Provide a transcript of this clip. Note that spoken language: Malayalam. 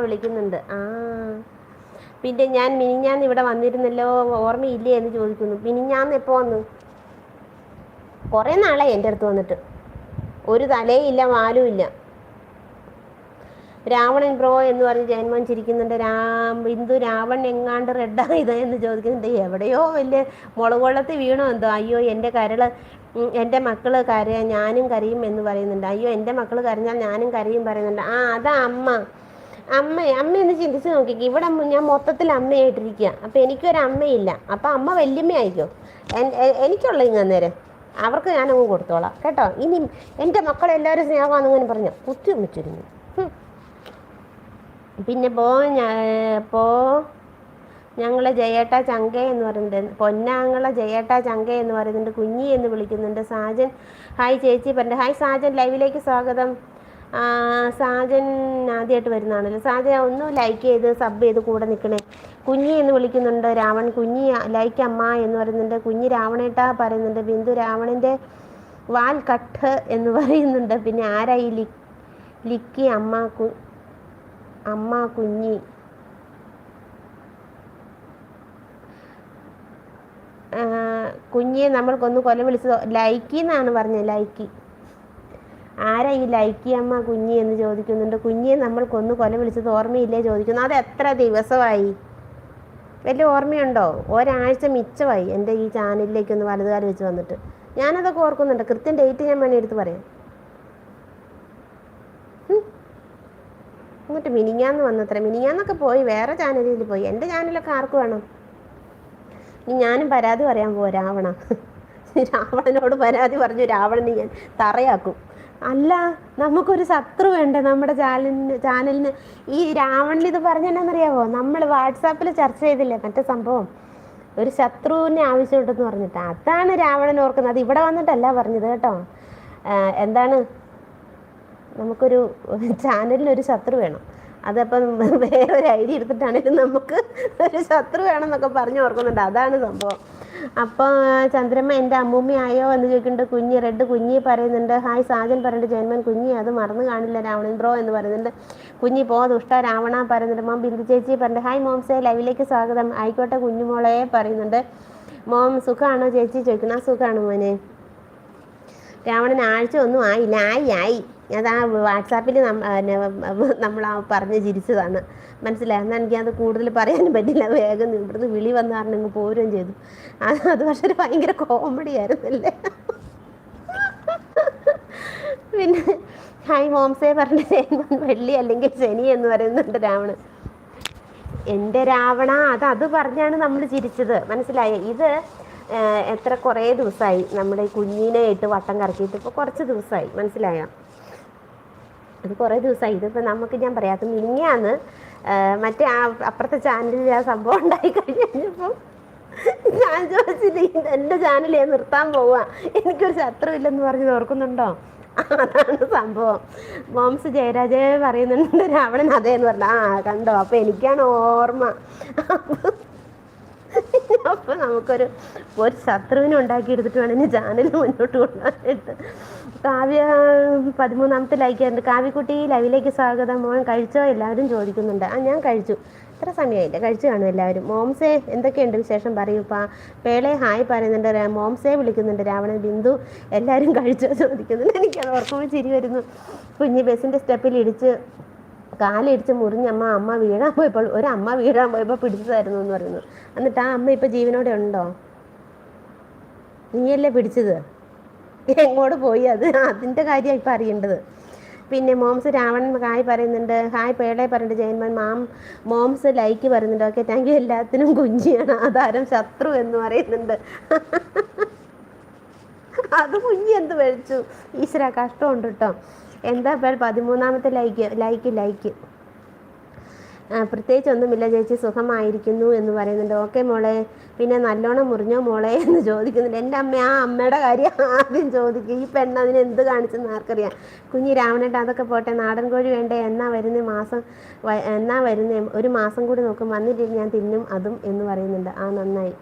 വിളിക്കുന്നുണ്ട്. പിന്നെ ഞാൻ മിനിഞ്ഞാന്ന് ഇവിടെ വന്നിരുന്നല്ലോ, ഓർമ്മയില്ലേ എന്ന് ചോദിക്കുന്നു. മിനിഞ്ഞാന്ന് എപ്പോൾ വന്നു? കുറേ നാളായി എൻ്റെ അടുത്ത് വന്നിട്ട്. ഒരു തലയില്ല വാലും ഇല്ല. രാവണൻ ബ്രോ എന്ന് പറഞ്ഞ് ജയന്മോൻ ചിരിക്കുന്നുണ്ട്. ബിന്ദു രാവൺ എങ്ങാണ്ട് റെഡായത് എന്ന് ചോദിക്കുന്നുണ്ട്. എവിടെയോ വലിയ മുളക് വെള്ളത്തിൽ വീണോ എന്തോ. അയ്യോ എൻ്റെ കരള്, എൻ്റെ മക്കൾ കരയാൻ ഞാനും കരയും എന്ന് പറയുന്നുണ്ട്. അയ്യോ എൻ്റെ മക്കൾ കരഞ്ഞാൽ ഞാനും കരയും പറയുന്നുണ്ട്. അതാ അമ്മയെന്ന് ചിന്തിച്ച് നോക്കിക്ക്. ഇവിടെ ഞാൻ മൊത്തത്തിൽ അമ്മയായിട്ടിരിക്കുക. അപ്പം എനിക്കൊരു അമ്മയില്ല. അപ്പം അമ്മ വല്യമ്മയായിക്കോ. എനിക്കുള്ള ഇങ്ങ് അന്നേരം അവർക്ക് ഞാനങ്ങ് കൊടുത്തോളാം കേട്ടോ. ഇനി എൻ്റെ മക്കളെല്ലാവരും സ്നേഹമാണെന്നിങ്ങനെ പറഞ്ഞു കുത്തി വെച്ചിരുന്നു. പിന്നെ ഞങ്ങളെ ജയേട്ട ചങ്ക എന്ന് പറയുന്നുണ്ട്. പൊന്നാങ്ങളെ ജയേട്ട ചങ്ക എന്ന് പറയുന്നുണ്ട്. കുഞ്ഞി എന്ന് വിളിക്കുന്നുണ്ട്. സാജൻ ഹായ് ചേച്ചി പറഞ്ഞിട്ട്. ഹായ് സാജൻ, ലൈവിലേക്ക് സ്വാഗതം. സാജൻ ആദ്യമായിട്ട് വരുന്നതാണല്ലോ. സാജൻ ഒന്ന് ലൈക്ക് ചെയ്ത് സബ് ചെയ്ത് കൂടെ നിൽക്കണേ. കുഞ്ഞി എന്ന് വിളിക്കുന്നുണ്ട്. രാവൺ കുഞ്ഞി ലൈക്ക് അമ്മ എന്ന് പറയുന്നുണ്ട്. കുഞ്ഞി രാവണേട്ട പറയുന്നുണ്ട്. ബിന്ദു രാവണൻ്റെ വാൽ കട്ട് എന്ന് പറയുന്നുണ്ട്. പിന്നെ ആരായി ലിക്കി അമ്മ കുഞ്ഞി കുഞ്ഞിയെ നമ്മൾക്കൊന്ന് കൊല വിളിച്ചത് ലൈക്കി എന്നാണ് പറഞ്ഞത്. ലൈക്കി ആരാ ഈ ലൈക്കി അമ്മ കുഞ്ഞി എന്ന് ചോദിക്കുന്നുണ്ട്. കുഞ്ഞിയെ നമ്മൾക്കൊന്ന് കൊല വിളിച്ചത് ഓർമ്മയില്ലേ ചോദിക്കുന്നു. അത് എത്ര ദിവസമായി? വലിയ ഓർമ്മയുണ്ടോ? ഒരാഴ്ച മിച്ചമായി എൻ്റെ ഈ ചാനലിലേക്കൊന്ന് വലതുകാലം വെച്ച് വന്നിട്ട്. ഞാനതൊക്കെ ഓർക്കുന്നുണ്ട്. കൃത്യം ഡേറ്റ് ഞാൻ വേണേ എടുത്ത് പറയാം. എന്നിട്ട് മിനിഞ്ഞാന്ന് വന്നത്ര. മിനിഞ്ഞാന്നൊക്കെ പോയി വേറെ ചാനലിൽ പോയി. എൻ്റെ ചാനലൊക്കെ ആർക്ക് വേണം? ഇനി ഞാനും പരാതി പറയാൻ പോവാ. രാവണനോട് പരാതി പറഞ്ഞു രാവണനെ ഞാൻ തറയാക്കും. അല്ല, നമുക്കൊരു ശത്രു വേണ്ടേ നമ്മുടെ ചാനലിന്? ഈ രാവണൻ ഇത് പറഞ്ഞെന്നറിയാവോ? നമ്മൾ വാട്സാപ്പിൽ ചർച്ച ചെയ്തില്ലേ മറ്റേ സംഭവം, ഒരു ശത്രുവിനെ ആവശ്യമുണ്ടെന്ന് പറഞ്ഞിട്ട്. അതാണ് രാവണൻ ഓർക്കുന്നത്. അത് ഇവിടെ വന്നിട്ടല്ല പറഞ്ഞത് കേട്ടോ. എന്താണ്, നമുക്കൊരു ചാനലിനൊരു ശത്രു വേണം. അതപ്പം വേറൊരു ഐഡിയ എടുത്തിട്ടാണെങ്കിലും നമുക്ക് ഒരു ശത്രു വേണമെന്നൊക്കെ പറഞ്ഞ് ഓർക്കുന്നുണ്ട്. അതാണ് സംഭവം. അപ്പോൾ ചന്ദ്രമ്മ എൻ്റെ അമ്മൂമ്മയായോ എന്ന് ചോദിക്കുന്നുണ്ട്. കുഞ്ഞി റെഡ് കുഞ്ഞി പറയുന്നുണ്ട്. ഹായ് സാജൻ പറയുന്നുണ്ട്. ജന്മൻ കുഞ്ഞി അത് മറന്നു കാണില്ല രാവണൻ ബ്രോ എന്ന് പറയുന്നുണ്ട്. കുഞ്ഞി ദുഷ്ട രാവണ പറയുന്നുണ്ട്. മോം ബിന്ദു ചേച്ചി പറയുന്നുണ്ട്. ഹായ് മോംസേ, ലൈവിലേക്ക് സ്വാഗതം. ആയിക്കോട്ടെ കുഞ്ഞുമോളെ പറയുന്നുണ്ട്. മോം സുഖമാണോ ചേച്ചി ചോദിക്കണം. സുഖമാണ് മോനെ. രാവണൻ ആഴ്ച ഒന്നും ആയില്ല. ആയി അതാ വാട്സാപ്പിൽ നമ്മൾ പറഞ്ഞ് ചിരിച്ചതാണ്, മനസ്സിലായി. എന്നാൽ എനിക്കത് കൂടുതൽ പറയാനും പറ്റില്ല. വേഗം ഇവിടുന്ന് വിളി വന്ന കാരണം ഇങ്ങ് പോരുകയും ചെയ്തു. അത് പക്ഷേ ഒരു ഭയങ്കര കോമഡി ആയിരുന്നല്ലേ. പിന്നെ ഹായ് മോംസേ പറഞ്ഞ വെള്ളി അല്ലെങ്കിൽ ശനി എന്ന് പറയുന്നുണ്ട് രാവണൻ. എൻ്റെ രാവണ അത് പറഞ്ഞാണ് നമ്മൾ ചിരിച്ചത്, മനസ്സിലായോ? ഇത് കുറേ ദിവസമായി നമ്മുടെ ഈ കുഞ്ഞിനെ ഇട്ട് വട്ടം കറക്കിയിട്ട്. ഇപ്പോൾ കുറച്ച് ദിവസമായി, മനസ്സിലായോ? അത് കുറേ ദിവസമായി. ഇതിപ്പോൾ ഞാൻ പറയാത്ത മിനിഞ്ഞാന്ന് മറ്റേ അപ്പുറത്തെ ചാനലിൽ ആ സംഭവം ഉണ്ടായി കഴിഞ്ഞപ്പോൾ ഞാൻ ചോദിച്ചിട്ട് എൻ്റെ ചാനൽ ഞാൻ നിർത്താൻ പോവുക, എനിക്കൊരു ശത്രു ഇല്ലെന്ന് പറഞ്ഞ് ഓർക്കുന്നുണ്ടോ? അതാണ് സംഭവം. മോംസ് ജയരാജേ പറയുന്നുണ്ട്. രാവണൻ അതേന്ന് പറഞ്ഞാൽ കണ്ടോ. അപ്പോൾ എനിക്കാണ് ഓർമ്മ. അപ്പോൾ നമുക്കൊരു ശത്രുവിനെ ഉണ്ടാക്കിയെടുത്തിട്ട് വേണം ഇനി ചാനൽ മുന്നോട്ട് കൊണ്ടുപോകാനായിട്ട്. കാവ്യ 13ാമത്തെ ലൈക്ക് ആയിരുന്നു. കാവ്യക്കുട്ടി ലൈവിലേക്ക് സ്വാഗതം. മോൻ കഴിച്ചോ എല്ലാവരും ചോദിക്കുന്നുണ്ട്. ഞാൻ കഴിച്ചു. ഇത്ര സമയമായില്ല, കഴിച്ചു കാണും എല്ലാവരും. മോംസേ എന്തൊക്കെയുണ്ട് വിശേഷം പറയൂ. പേളെ ഹായ് പറയുന്നുണ്ട്. മോംസേ വിളിക്കുന്നുണ്ട്. രാവണൻ ബിന്ദു എല്ലാവരും കഴിച്ചോ ചോദിക്കുന്നുണ്ട്. എനിക്കത് ഓർക്കുമ്പോൾ ചിരി വരുന്നു. കുഞ്ഞ് ബസ്സിൻ്റെ സ്റ്റെപ്പിൽ കാലിടിച്ച് അമ്മ വീഴാൻ പോയപ്പോൾ ഒരമ്മ വീഴാൻ പോയപ്പോൾ പിടിച്ചതായിരുന്നു എന്ന് പറയുന്നു. എന്നിട്ട് ആ അമ്മ ഇപ്പോൾ ജീവനോടെ ഉണ്ടോ? നീയല്ലേ പിടിച്ചത്? എങ്ങോട്ട് പോയി? അതിൻ്റെ കാര്യമാണ് ഇപ്പം അറിയേണ്ടത്. പിന്നെ മോംസ് രാവണൻ ഹായ് പറയുന്നുണ്ട്. ഹായ് പേളെ പറയുന്നുണ്ട്. ജയന്മാൻ മോംസ് ലൈക്ക് പറയുന്നുണ്ട്. Okay thank you. എല്ലാത്തിനും കുഞ്ഞിയാണ് ആധാരം, ശത്രു എന്ന് പറയുന്നുണ്ട്. അത് കുഞ്ഞി എന്ത് കഴിച്ചു? ഈശ്വര കഷ്ടമുണ്ട് കേട്ടോ. എന്താ 13ാമത്തെ ലൈക്ക് പ്രത്യേകിച്ചൊന്നുമില്ല ചേച്ചി, സുഖമായിരിക്കുന്നു എന്ന് പറയുന്നുണ്ട്. ഓക്കെ മോളെ. പിന്നെ നല്ലോണം മുറിഞ്ഞോ മോളെ എന്ന് ചോദിക്കുന്നുണ്ട്. എൻ്റെ അമ്മയുടെ കാര്യം ആദ്യം ചോദിക്കും. ഈ പെണ്ണ് അതിന് എന്ത് കാണിച്ചെന്ന് ആർക്കറിയാം. കുഞ്ഞി രാവണേട്ട അതൊക്കെ പോട്ടെ, നാടൻ കോഴി വേണ്ടേ? എന്നാ വരുന്നേ? ഒരു മാസം കൂടി നോക്കും, വന്നിട്ട് ഞാൻ തിന്നും അതും എന്ന് പറയുന്നുണ്ട്. നന്നായി.